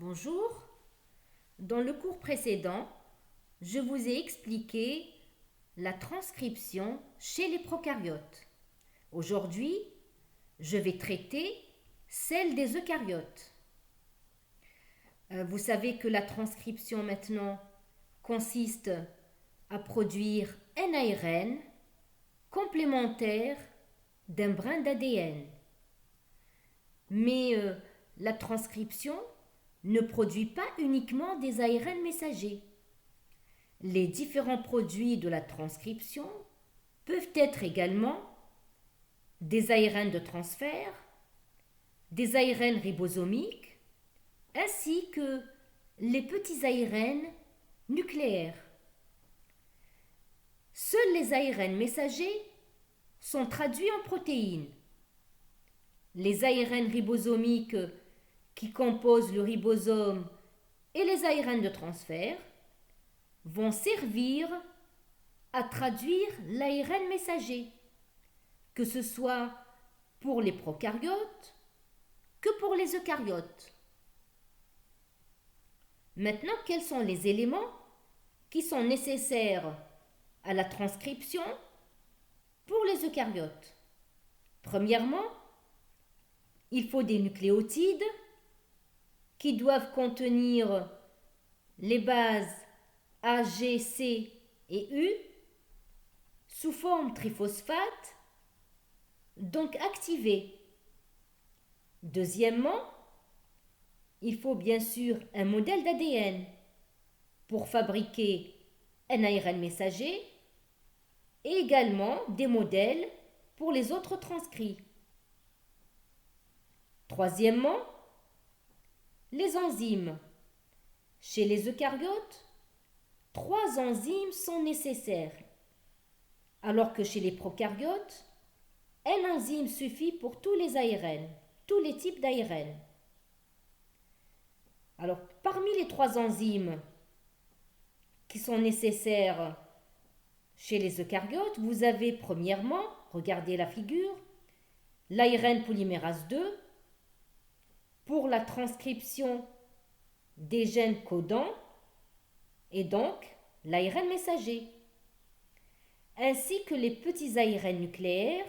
Bonjour. Dans le cours précédent, je vous ai expliqué la transcription chez les prokaryotes. Aujourd'hui, je vais traiter celle des eucaryotes. Vous savez que la transcription maintenant consiste à produire un ARN complémentaire d'un brin d'ADN. Mais la transcription ne produit pas uniquement des ARN messagers. Les différents produits de la transcription peuvent être également des ARN de transfert, des ARN ribosomiques, ainsi que les petits ARN nucléaires. Seuls les ARN messagers sont traduits en protéines. Les ARN ribosomiques qui composent le ribosome et les ARN de transfert vont servir à traduire l'ARN messager, que ce soit pour les prokaryotes que pour les eucaryotes. Maintenant, quels sont les éléments qui sont nécessaires à la transcription pour les eucaryotes? Premièrement, il faut des nucléotides qui doivent contenir les bases A, G, C et U sous forme triphosphate, donc activés. Deuxièmement, il faut bien sûr un modèle d'ADN pour fabriquer un ARN messager et également des modèles pour les autres transcrits. Troisièmement, les enzymes. Chez les eucaryotes, 3 enzymes sont nécessaires, alors que chez les prokaryotes, un enzyme suffit pour tous les ARN, tous les types d'ARN. Alors, parmi les 3 enzymes qui sont nécessaires chez les eucaryotes, vous avez premièrement, regardez la figure, l'ARN polymérase 2 pour la transcription des gènes codants et donc l'ARN messager, ainsi que les petits ARN nucléaires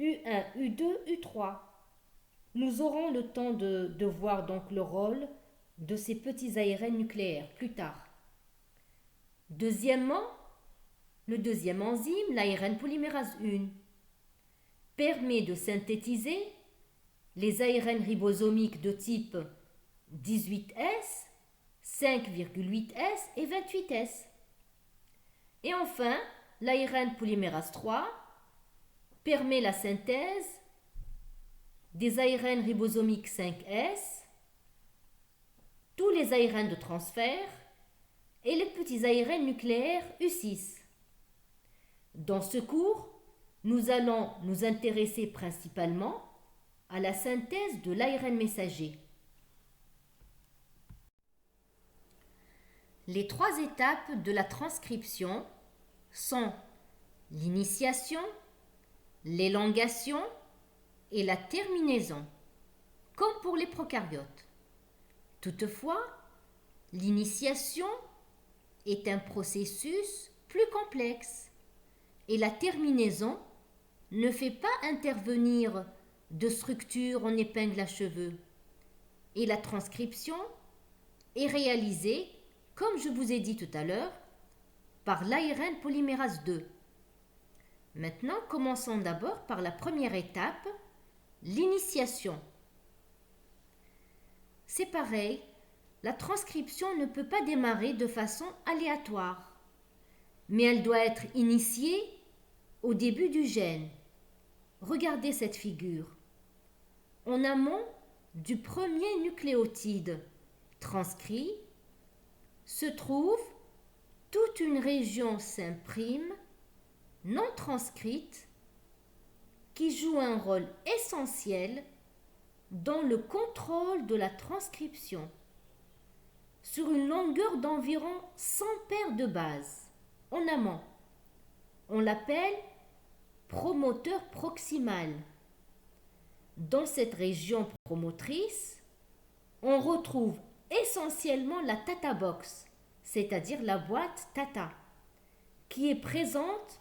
U1, U2, U3. Nous aurons le temps de voir donc le rôle de ces petits ARN nucléaires plus tard. Deuxièmement, le deuxième enzyme, l'ARN polymérase 1, permet de synthétiser les ARN ribosomiques de type 18S, 5,8S et 28S. Et enfin, l'ARN polymérase 3 permet la synthèse des ARN ribosomiques 5S, tous les ARN de transfert et les petits ARN nucléaires U6. Dans ce cours, nous allons nous intéresser principalement à la synthèse de l'ARN messager. Les 3 étapes de la transcription sont l'initiation, l'élongation et la terminaison, comme pour les prokaryotes. Toutefois, l'initiation est un processus plus complexe et la terminaison ne fait pas intervenir de structure en épingle à cheveux et la transcription est réalisée, comme je vous ai dit tout à l'heure, par l'ARN polymérase 2. Maintenant, commençons d'abord par la première étape, l'initiation. C'est pareil, la transcription ne peut pas démarrer de façon aléatoire, mais elle doit être initiée au début du gène. Regardez cette figure. En amont du premier nucléotide transcrit se trouve toute une région s'' non transcrite qui joue un rôle essentiel dans le contrôle de la transcription sur une longueur d'environ 100 paires de bases en amont. On l'appelle promoteur proximal. Dans cette région promotrice, on retrouve essentiellement la Tata Box, c'est-à-dire la boîte Tata, qui est présente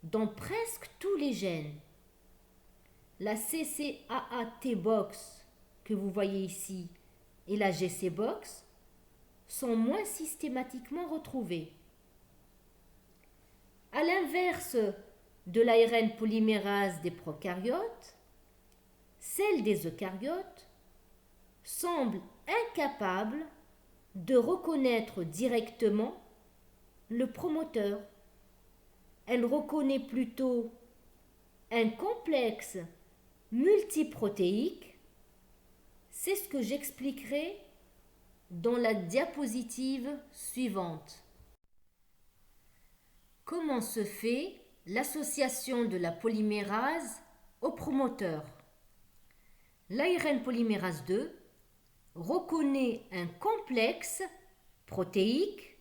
dans presque tous les gènes. La CCAAT Box que vous voyez ici et la GC Box sont moins systématiquement retrouvées. À l'inverse de l'ARN polymérase des prokaryotes, celle des eucaryotes semble incapable de reconnaître directement le promoteur. Elle reconnaît plutôt un complexe multiprotéique. C'est ce que j'expliquerai dans la diapositive suivante. Comment se fait l'association de la polymérase au promoteur? L'ARN polymérase 2 reconnaît un complexe protéique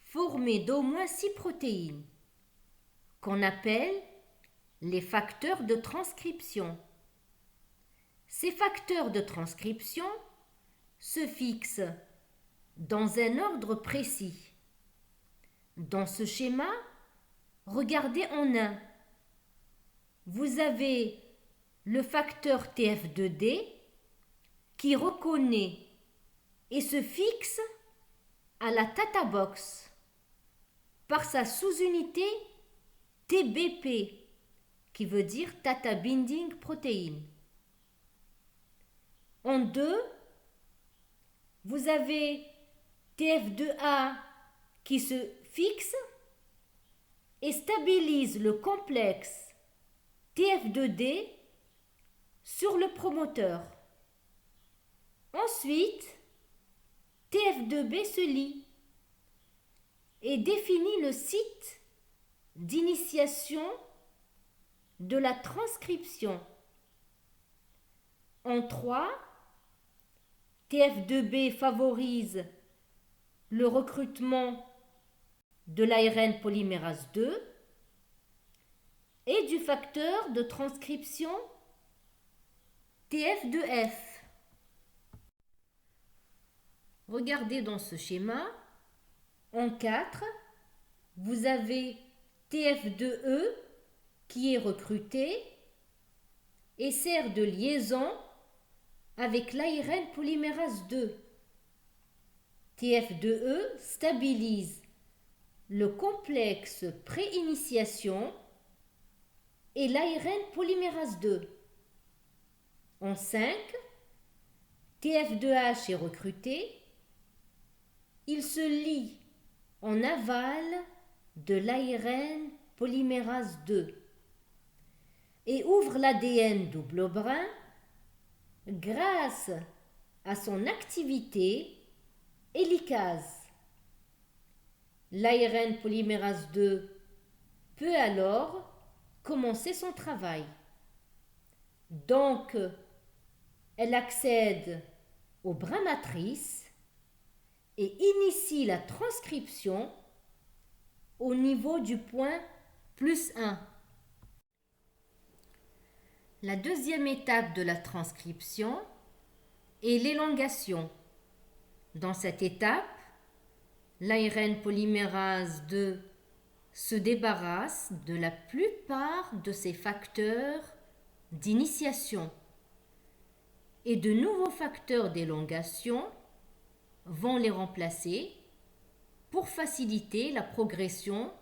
formé d'au moins 6 protéines qu'on appelle les facteurs de transcription. Ces facteurs de transcription se fixent dans un ordre précis. Dans ce schéma, regardez en un. Vous avez le facteur TF2D qui reconnaît et se fixe à la Tata Box par sa sous-unité TBP, qui veut dire Tata Binding Protein. En deux, vous avez TF2A qui se fixe et stabilise le complexe TF2D sur le promoteur. Ensuite, TF2B se lie et définit le site d'initiation de la transcription. En 3, TF2B favorise le recrutement de l'ARN polymérase 2 et du facteur de transcription TF2F. Regardez dans ce schéma, en 4, vous avez TF2E qui est recruté et sert de liaison avec l'ARN polymérase 2. TF2E stabilise le complexe pré-initiation et l'ARN polymérase 2. En 5, TF2H est recruté. Il se lie en aval de l'ARN polymérase 2 et ouvre l'ADN double brin grâce à son activité hélicase. L'ARN polymérase 2 peut alors commencer son travail. Donc, elle accède au brin matrice et initie la transcription au niveau du point +1. La deuxième étape de la transcription est l'élongation. Dans cette étape, l'ARN polymérase 2 se débarrasse de la plupart de ses facteurs d'initiation et de nouveaux facteurs d'élongation vont les remplacer pour faciliter la progression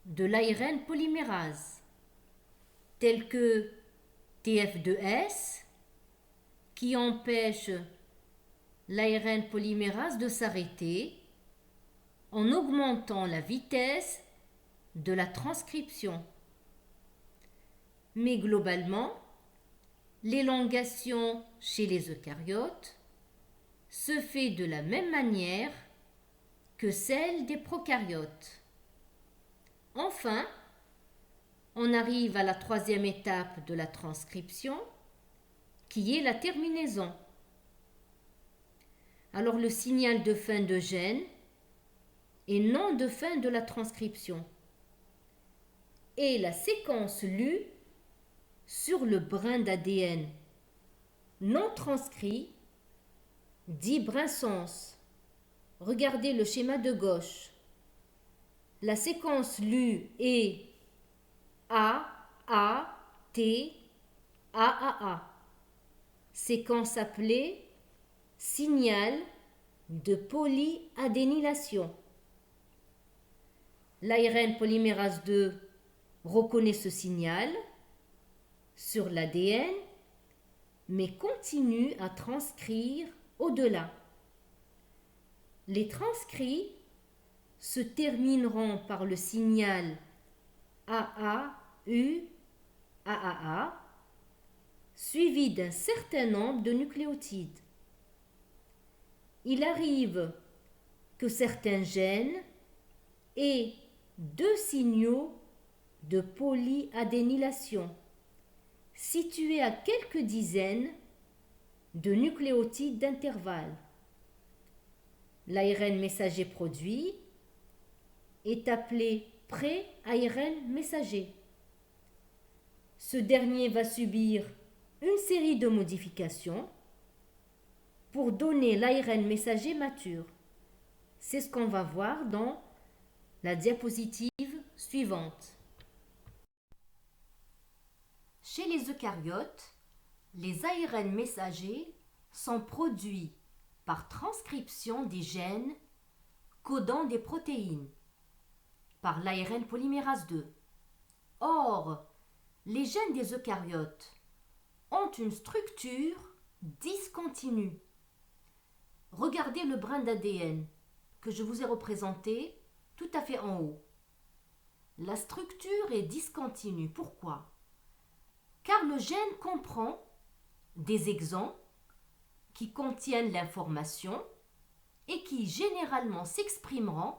de l'ARN polymérase, tels que TF2S qui empêche l'ARN polymérase de s'arrêter en augmentant la vitesse de la transcription. Mais globalement, l'élongation chez les eucaryotes se fait de la même manière que celle des prokaryotes. Enfin, on arrive à la troisième étape de la transcription, qui est la terminaison. Alors le signal de fin de gène et non de fin de la transcription. Et la séquence lue sur le brin d'ADN non transcrit dit Brinsens. Regardez le schéma de gauche. La séquence lue est A, A, T, A, A, A. Séquence appelée signal de polyadénylation. L'ARN polymérase 2 reconnaît ce signal sur l'ADN, mais continue à transcrire au-delà. Les transcrits se termineront par le signal AAU, AAA, suivi d'un certain nombre de nucléotides. Il arrive que certains gènes aient 2 signaux de polyadénylation situés à quelques dizaines de nucléotides d'intervalle. L'ARN messager produit est appelé pré-ARN messager. Ce dernier va subir une série de modifications pour donner l'ARN messager mature. C'est ce qu'on va voir dans la diapositive suivante. Chez les eucaryotes, les ARN messagers sont produits par transcription des gènes codant des protéines par l'ARN polymérase 2. Or, les gènes des eucaryotes ont une structure discontinue. Regardez le brin d'ADN que je vous ai représenté tout à fait en haut. La structure est discontinue. Pourquoi? Car le gène comprend des exons qui contiennent l'information et qui généralement s'exprimeront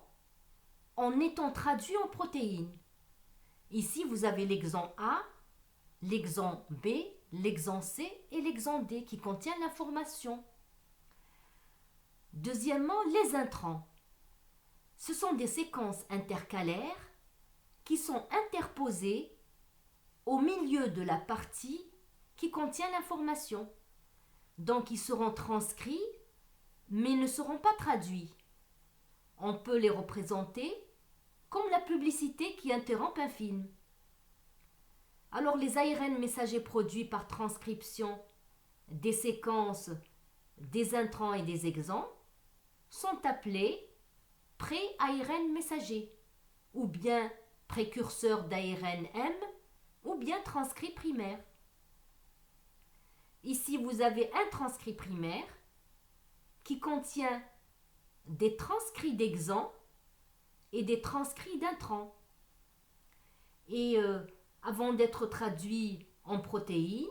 en étant traduits en protéines. Ici, vous avez l'exon A, l'exon B, l'exon C et l'exon D qui contiennent l'information. Deuxièmement, les introns. Ce sont des séquences intercalaires qui sont interposées au milieu de la partie qui contient l'information. Donc, ils seront transcrits, mais ne seront pas traduits. On peut les représenter comme la publicité qui interrompt un film. Alors, les ARN messagers produits par transcription des séquences des introns et des exons sont appelés pré-ARN messagers, ou bien précurseurs d'ARN M, ou bien transcrits primaires. Ici, vous avez un transcrit primaire qui contient des transcrits d'exons et des transcrits d'introns. Et avant d'être traduit en protéines,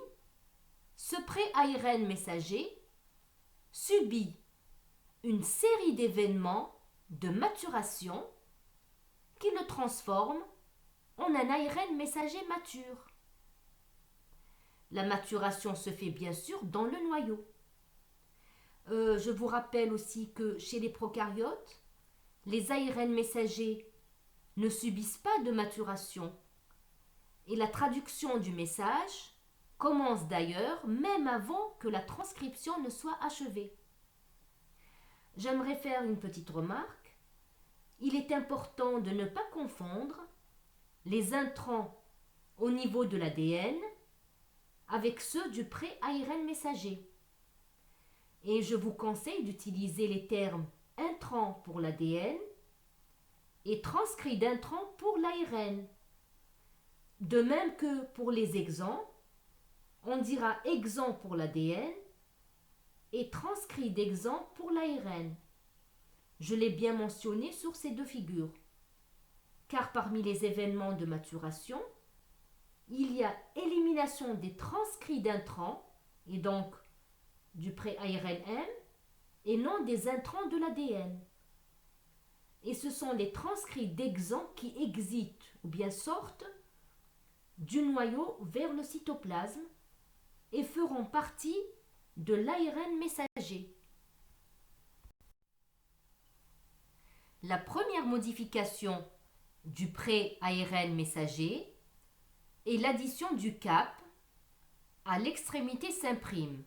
ce pré-ARN messager subit une série d'événements de maturation qui le transforment en un ARN messager mature. La maturation se fait bien sûr dans le noyau. Je vous rappelle aussi que chez les prokaryotes, les ARN messagers ne subissent pas de maturation. Et la traduction du message commence d'ailleurs même avant que la transcription ne soit achevée. J'aimerais faire une petite remarque. Il est important de ne pas confondre les introns au niveau de l'ADN avec ceux du pré-ARN messager. Et je vous conseille d'utiliser les termes introns pour l'ADN et transcrit d'introns pour l'ARN. De même que pour les exons, on dira exon pour l'ADN et transcrit d'exon pour l'ARN. Je l'ai bien mentionné sur ces 2 figures. Car parmi les événements de maturation, il y a élimination des transcrits d'introns et donc du pré-ARN M et non des introns de l'ADN. Et ce sont les transcrits d'exons qui exitent ou bien sortent du noyau vers le cytoplasme et feront partie de l'ARN messager. La première modification du pré-ARN messager est l'addition du cap à l'extrémité s'imprime.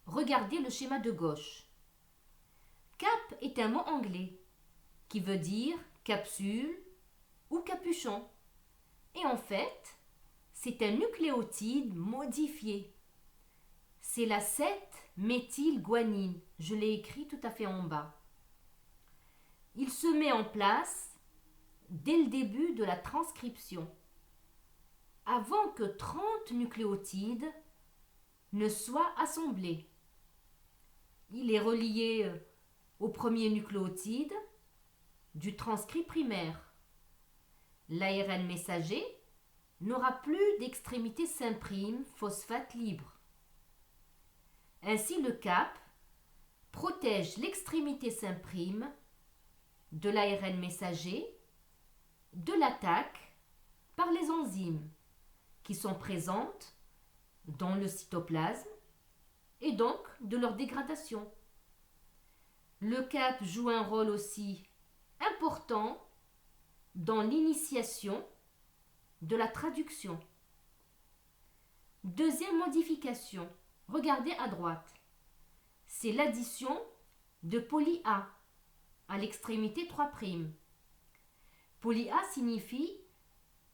Regardez le schéma de gauche. Cap est un mot anglais qui veut dire capsule ou capuchon. Et en fait, c'est un nucléotide modifié. C'est la 7-méthylguanine. Je l'ai écrit tout à fait en bas. Il se met en place dès le début de la transcription, avant que 30 nucléotides ne soient assemblés. Il est relié au premier nucléotide du transcrit primaire. L'ARN messager n'aura plus d'extrémité 5' phosphate libre. Ainsi, le cap protège l'extrémité 5' de l'ARN messager de l'attaque par les enzymes qui sont présentes dans le cytoplasme et donc de leur dégradation. Le cap joue un rôle aussi important dans l'initiation de la traduction. Deuxième modification, regardez à droite, c'est l'addition de poly A à l'extrémité 3'. Poly A signifie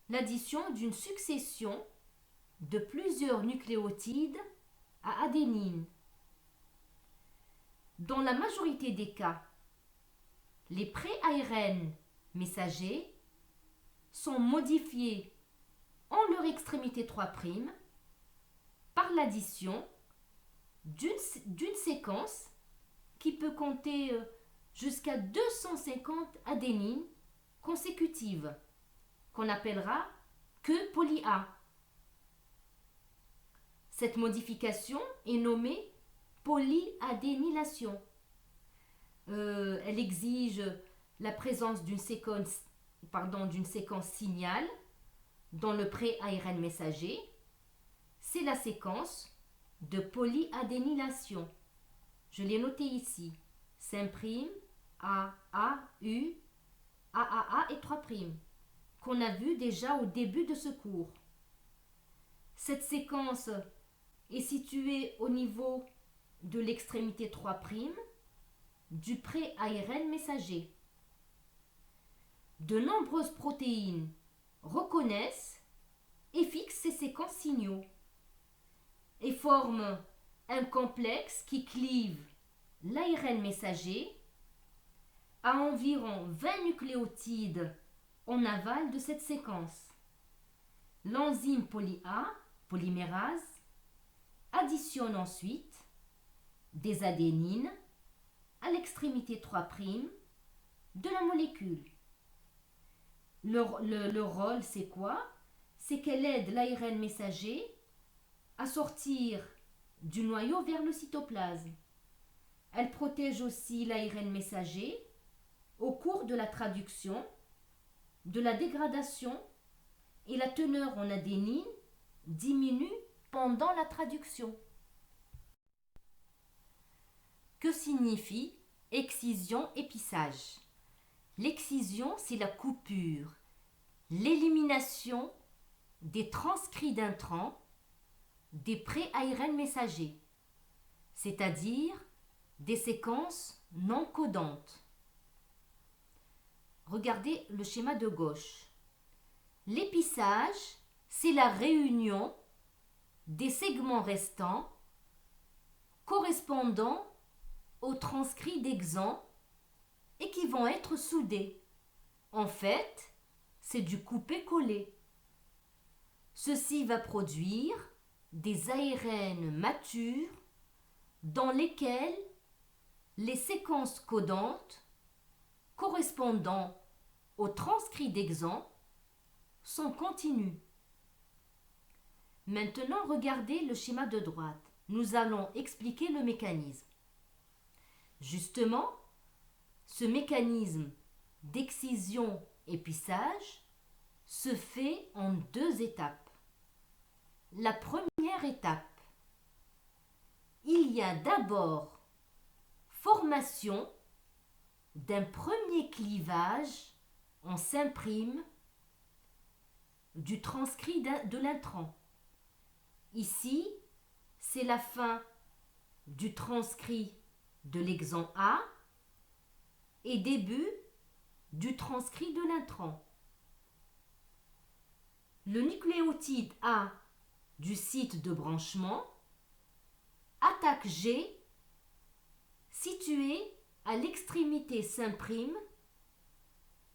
l'addition d'une succession de plusieurs nucléotides à adénine. Dans la majorité des cas, les pré-ARN messagers sont modifiés en leur extrémité 3' par l'addition d'une séquence qui peut compter jusqu'à 250 adénines consécutives, qu'on appellera queue poly A. Cette modification est nommée polyadénylation. Elle exige la présence d'une séquence signal dans le pré-ARN messager. C'est la séquence de polyadénylation. Je l'ai noté ici. 5', A, A, U, AAA et 3', qu'on a vu déjà au début de ce cours. Cette séquence est située au niveau de l'extrémité 3' du pré-ARN messager. De nombreuses protéines reconnaissent et fixent ces séquences signaux et forment un complexe qui clive l'ARN messager à environ 20 nucléotides en aval de cette séquence. L'enzyme poly A, polymérase, additionne ensuite des adénines à l'extrémité 3' de la molécule. Le rôle, c'est quoi? C'est qu'elle aide l'ARN messager à sortir du noyau vers le cytoplasme. Elle protège aussi l'ARN messager au cours de la traduction, de la dégradation, et la teneur en adénine diminue pendant la traduction. Que signifie excision-épissage? L'excision, c'est la coupure, l'élimination des transcrits d'intrants des pré-ARN messagers, c'est-à-dire des séquences non codantes. Regardez le schéma de gauche. L'épissage, c'est la réunion des segments restants correspondant aux transcrits d'exon et qui vont être soudés. En fait, c'est du coupé-collé. Ceci va produire des ARN matures dans lesquels les séquences codantes correspondant aux transcrits d'exon sont continues. Maintenant, regardez le schéma de droite. Nous allons expliquer le mécanisme. Justement, ce mécanisme d'excision-épissage se fait en 2 étapes. La première étape, il y a d'abord formation d'un premier clivage en 5' du transcrit de l'intrant. Ici, c'est la fin du transcrit de l'exon A et début du transcrit de l'intrant. Le nucléotide A du site de branchement attaque G situé à l'extrémité s'im'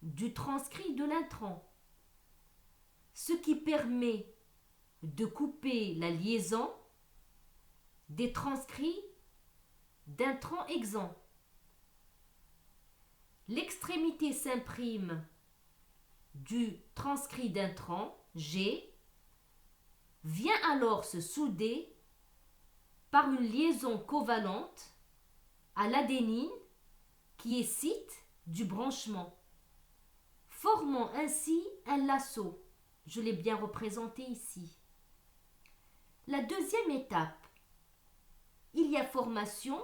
du transcrit de l'intrant, ce qui permet de couper la liaison des transcrits d'intrants exempts. L'extrémité s'im' du transcrit d'intrant, G, vient alors se souder par une liaison covalente à l'adénine qui est site du branchement, formant ainsi un lasso. Je l'ai bien représenté ici. La deuxième étape, il y a formation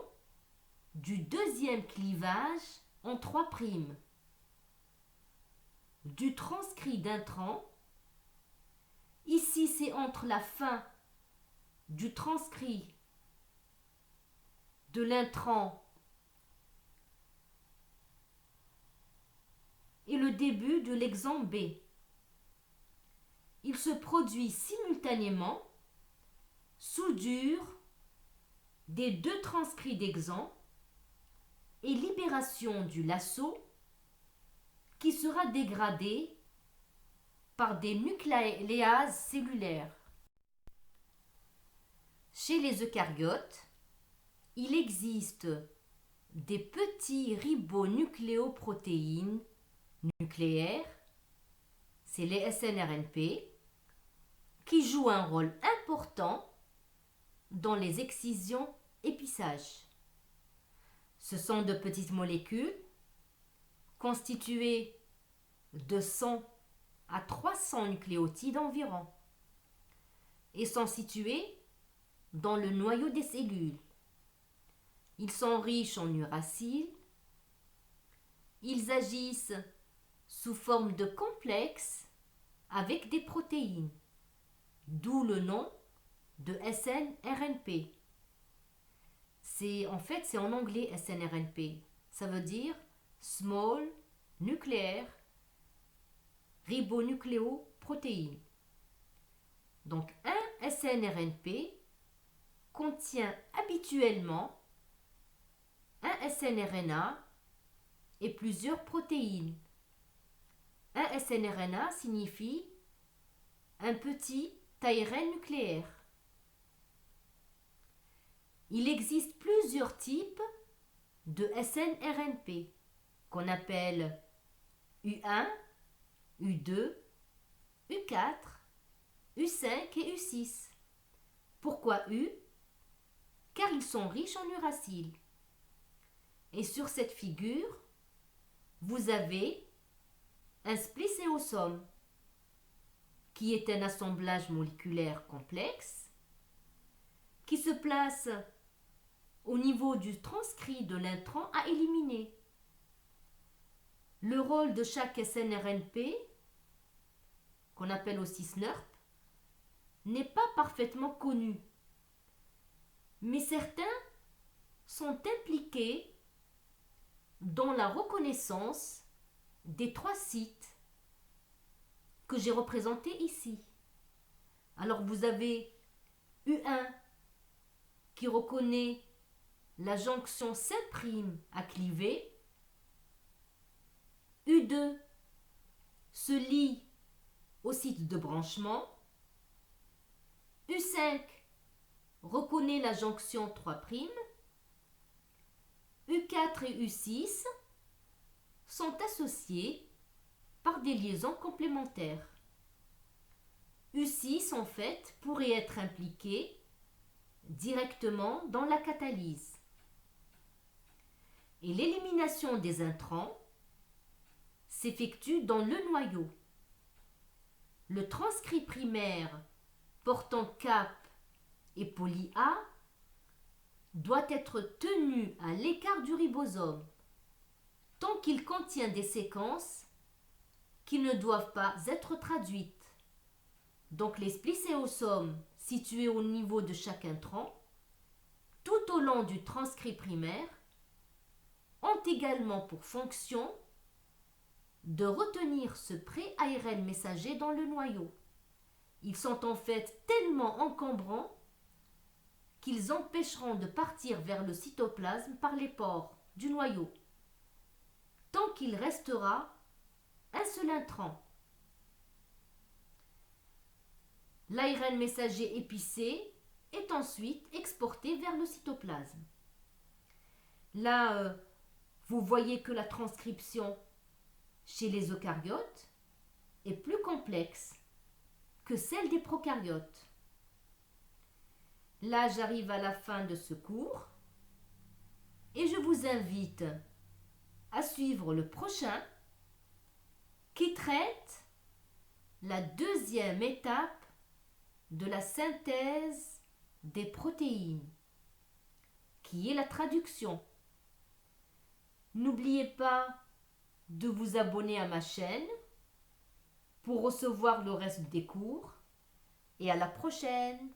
du deuxième clivage en 3'. Du transcrit d'intrant, ici c'est entre la fin du transcrit de l'intrant et le début de l'exemple B. Il se produit simultanément soudure des deux transcrits d'exemple et libération du lasso qui sera dégradé par des nucléases cellulaires. Chez les eucaryotes, il existe des petits ribonucléoprotéines nucléaires, c'est les SNRNP, qui jouent un rôle important dans les excisions épissages. Ce sont de petites molécules constituées de 100 à 300 nucléotides environ et sont situés dans le noyau des cellules. Ils sont riches en uracile. Ils agissent sous forme de complexes avec des protéines, d'où le nom de SNRNP. C'est en anglais SNRNP. Ça veut dire Small Nuclear Ribonucléoprotéine. Donc un SNRNP contient habituellement un SNRNA et plusieurs protéines. Un SNRNA signifie un petit ARN nucléaire. Il existe plusieurs types de SNRNP qu'on appelle U1, U2, U4, U5 et U6. Pourquoi U? Car ils sont riches en uracile. Et sur cette figure, vous avez un splicéosome qui est un assemblage moléculaire complexe qui se place au niveau du transcrit de l'intrant à éliminer. Le rôle de chaque SNRNP, qu'on appelle aussi SNRP, n'est pas parfaitement connu, mais certains sont impliqués dans la reconnaissance des 3 sites que j'ai représentés ici. Alors vous avez U1 qui reconnaît la jonction s'im' à cliver. U2 se lie au site de branchement. U5 reconnaît la jonction 3'. U4 et U6 sont associés par des liaisons complémentaires. U6 en fait pourrait être impliqué directement dans la catalyse. Et l'élimination des intrants s'effectue dans le noyau. Le transcrit primaire portant cap et poly A doit être tenu à l'écart du ribosome tant qu'il contient des séquences qui ne doivent pas être traduites. Donc les splicéosomes situés au niveau de chaque intrant, tout au long du transcrit primaire, ont également pour fonction de retenir ce pré-ARN messager dans le noyau. Ils sont en fait tellement encombrants qu'ils empêcheront de partir vers le cytoplasme par les pores du noyau, tant qu'il restera un seul intrant. L'ARN messager épicé est ensuite exporté vers le cytoplasme. Là, vous voyez que la transcription chez les eucaryotes est plus complexe que celle des prokaryotes. Là, j'arrive à la fin de ce cours et je vous invite à suivre le prochain qui traite la deuxième étape de la synthèse des protéines, qui est la traduction. N'oubliez pas de vous abonner à ma chaîne pour recevoir le reste des cours et à la prochaine.